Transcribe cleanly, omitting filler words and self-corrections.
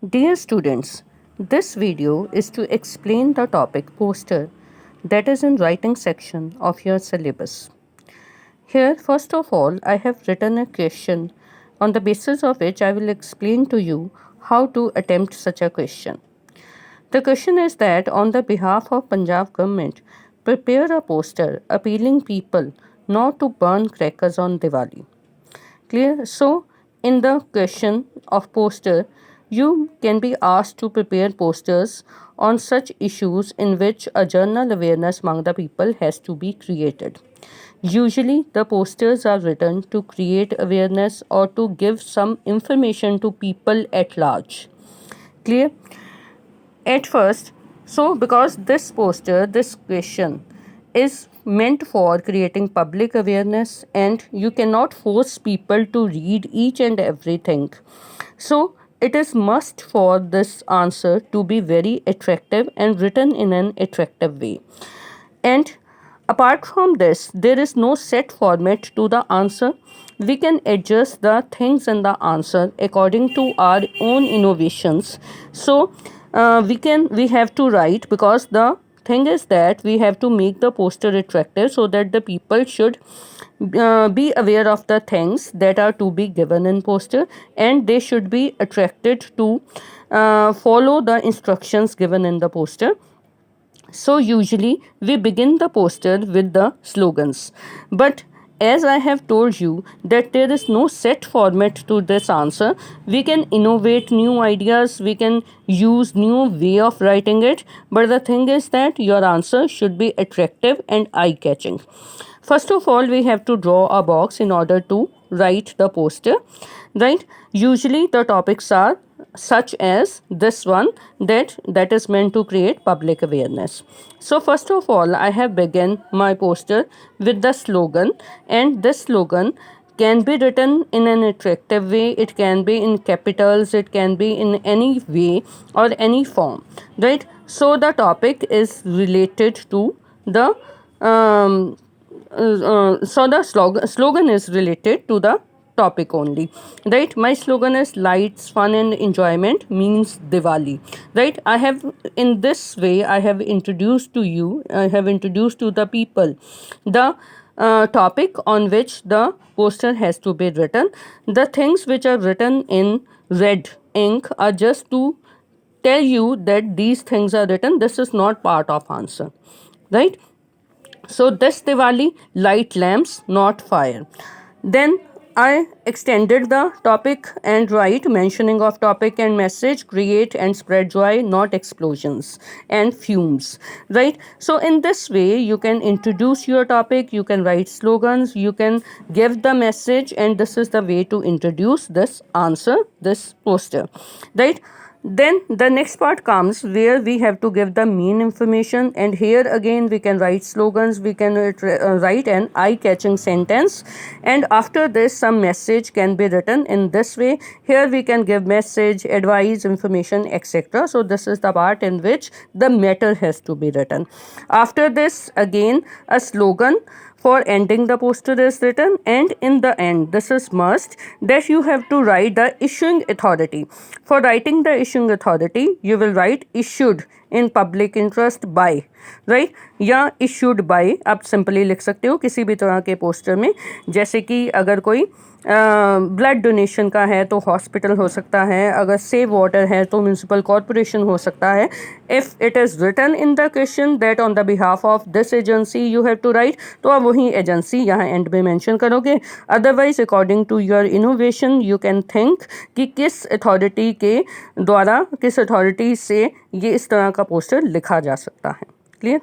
Dear students, this video is to explain the topic poster that is in writing section of your syllabus. Here, first of all, I have written a question on the basis of which I will explain to you how to attempt such a question. The question is that on the behalf of Punjab government, prepare a poster appealing people not to burn crackers on Diwali. Clear? So, in the question of poster, you can be asked to prepare posters on such issues in which a general awareness among the people has to be created. Usually, the posters are written to create awareness or to give some information to people at large. Clear? At first, so because this question is meant for creating public awareness and you cannot force people to read each and everything. So it is must for this answer to be very attractive and written in an attractive way. And apart from this, there is no set format to the answer. We can adjust the things in the answer according to our own innovations. So we have to write, because the thing is that we have to make the poster attractive so that the people should be aware of the things that are to be given in poster, and they should be attracted to follow the instructions given in the poster. So usually we begin the poster with the slogans. But as I have told you that there is no set format to this answer, we can innovate new ideas, we can use new way of writing it. But the thing is that your answer should be attractive and eye-catching. First of all, we have to draw a box in order to write the poster, right? Usually the topics are such as this one, that is meant to create public awareness. So first of all, I have begun my poster with the slogan, and this slogan can be written in an attractive way, it can be in capitals, it can be in any way or any form, right? So the topic is related to the so the slogan is related to the topic only, right? My slogan is lights, fun and enjoyment means Diwali, right? I have, in this way, I have introduced to the people the topic on which the poster has to be written. The things which are written in red ink are just to tell you that these things are written. This is not part of answer, right? So this Diwali, light lamps, not fire. Then I extended the topic and write mentioning of topic and message, create and spread joy, not explosions and fumes, right? So in this way, you can introduce your topic, you can write slogans, you can give the message, and this is the way to introduce this answer, this poster, right? Then the next part comes where we have to give the main information, and here again we can write slogans, we can write an eye-catching sentence, and after this some message can be written in this way. Here we can give message, advice, information, etc. So this is the part in which the matter has to be written. After this, again a slogan for ending the poster is written, and in the end, this is must, that you have to write the issuing authority. For writing the issuing authority, you will write issued in public interest by, right? या issued by आप simply लिख सकते हो किसी भी तरह के poster में. जैसे कि अगर कोई ब्लड डोनेशन का है तो हॉस्पिटल हो सकता है, अगर सेव वाटर है तो म्यूनसिपल कॉरपोरेशन हो सकता है. If it is written in the question that on the behalf of this agency you have to write, तो आप वही एजेंसी यहाँ एंड में मेंशन करोगे. Otherwise according to your innovation you can think कि किस अथॉरिटी के द्वारा, किस अथॉरिटी से ये इस तरह का पोस्टर लिखा जा सकता है. क्लियर?